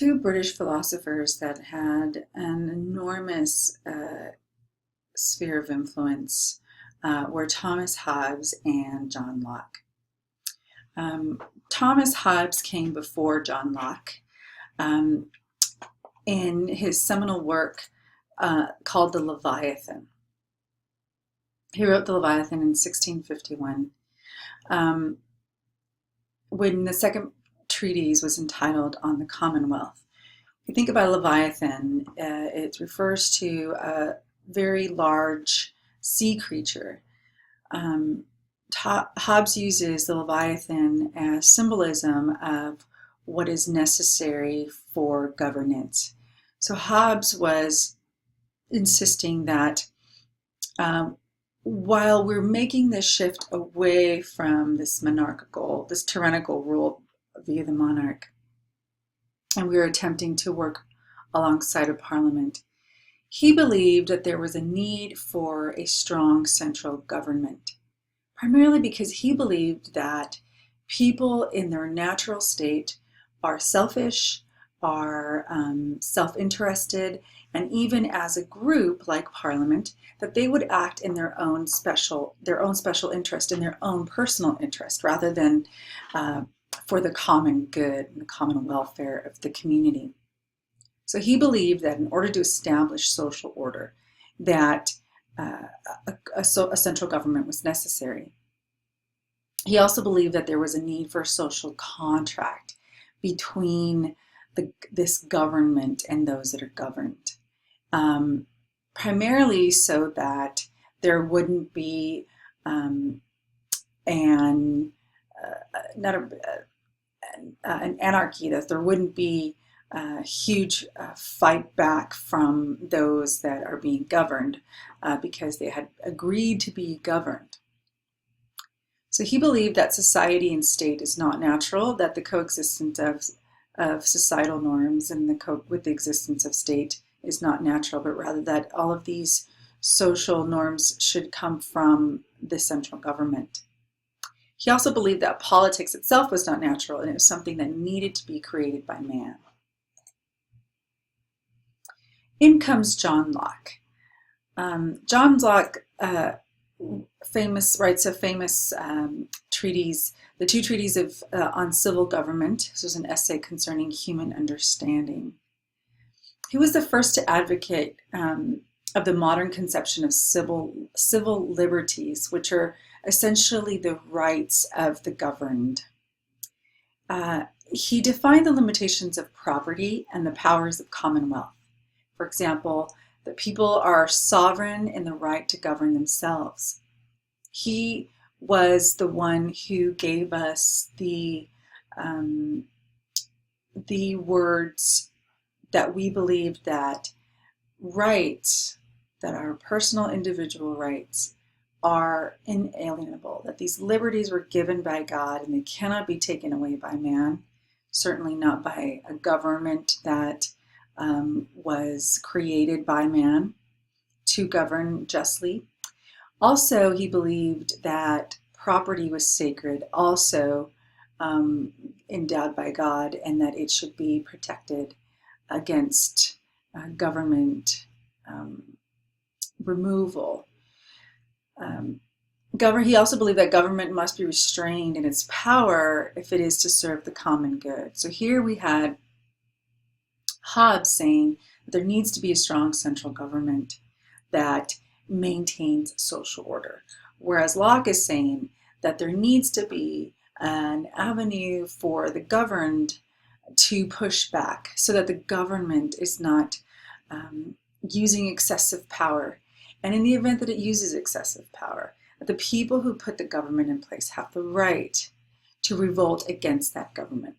two British philosophers that had an enormous sphere of influence were Thomas Hobbes and John Locke. Thomas Hobbes came before John Locke in his seminal work called The Leviathan. He wrote The Leviathan in 1651 when the second treatise was entitled On the Commonwealth. If you think about Leviathan, it refers to a very large sea creature. Hobbes uses the Leviathan as symbolism of what is necessary for governance. So Hobbes was insisting that while we're making this shift away from this tyrannical rule via the monarch, and we were attempting to work alongside a parliament, he believed that there was a need for a strong central government, primarily because he believed that people in their natural state are selfish, are self-interested, and even as a group like Parliament, that they would act in their own special interest, in their own personal interest, rather than for the common good and the common welfare of the community. So he believed that in order to establish social order, that a central government was necessary. He also believed that there was a need for a social contract between this government and those that are governed, primarily so that there wouldn't be an anarchy, that there wouldn't be a huge fight back from those that are being governed because they had agreed to be governed. So he believed that society and state is not natural, that the coexistence of societal norms and with the existence of state is not natural, but rather that all of these social norms should come from the central government. He also believed that politics itself was not natural, and it was something that needed to be created by man. In comes John Locke. John Locke writes a famous treatise, the two treatises on civil government. This was an essay concerning human understanding. He was the first to advocate of the modern conception of civil liberties, which are essentially the rights of the governed. He defined the limitations of property and the powers of commonwealth. For example, that people are sovereign in the right to govern themselves. He was the one who gave us the words that we believed that rights, that our personal individual rights, are inalienable, that these liberties were given by God and they cannot be taken away by man, certainly not by a government that was created by man to govern justly. Also, he believed that property was sacred, also endowed by God, and that it should be protected against government removal. He also believed that government must be restrained in its power if it is to serve the common good. So here we had Hobbes saying that there needs to be a strong central government that maintains social order, whereas Locke is saying that there needs to be an avenue for the governed to push back so that the government is not using excessive power. And in the event that it uses excessive power, that the people who put the government in place have the right to revolt against that government.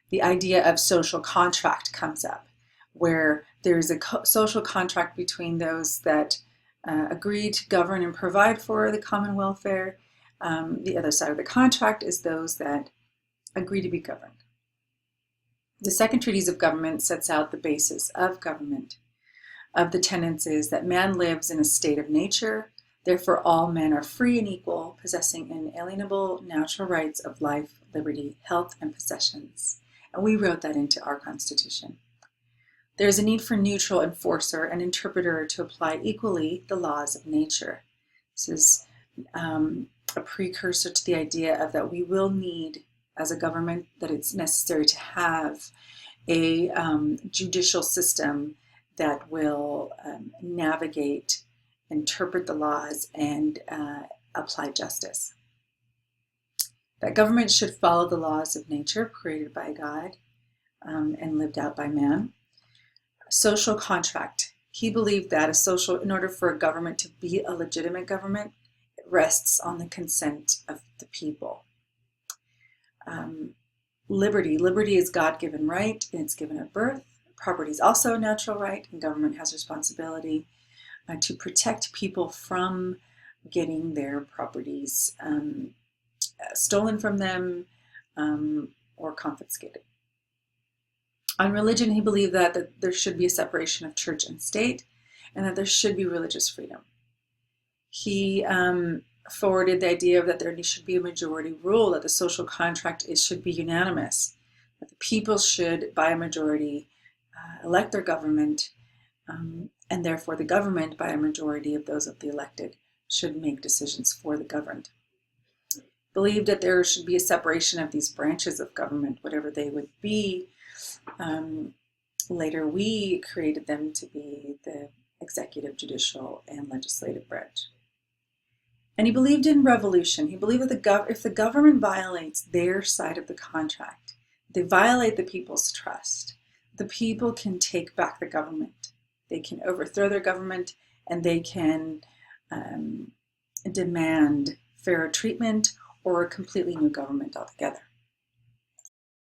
The idea of social contract comes up, where there's a social contract between those that agree to govern and provide for the common welfare. The other side of the contract is those that agree to be governed. The second treatise of government sets out the basis of government. Of the tenets is that man lives in a state of nature, therefore all men are free and equal, possessing inalienable natural rights of life, liberty, health, and possessions. And we wrote that into our Constitution. There is a need for neutral enforcer and interpreter to apply equally the laws of nature. This is a precursor to the idea of that we will need, as a government, that it's necessary to have a judicial system that will navigate, interpret the laws, and apply justice. That government should follow the laws of nature created by God and lived out by man. Social contract. He believed that in order for a government to be a legitimate government, it rests on the consent of the people. Liberty. Liberty is God-given right, and it's given at birth. Property is also a natural right, and government has responsibility to protect people from getting their properties stolen from them or confiscated. On religion, he believed that there should be a separation of church and state, and that there should be religious freedom. He forwarded the idea that there should be a majority rule, that the social contract should be unanimous, that the people should, by a majority, elect their government, and therefore the government, by a majority of those of the elected, should make decisions for the governed. Believed that there should be a separation of these branches of government, whatever they would be. Later, we created them to be the executive, judicial, and legislative branch. And he believed in revolution. He believed that if the government violates their side of the contract, they violate the people's trust, the people can take back the government. They can overthrow their government, and they can demand fairer treatment or a completely new government altogether.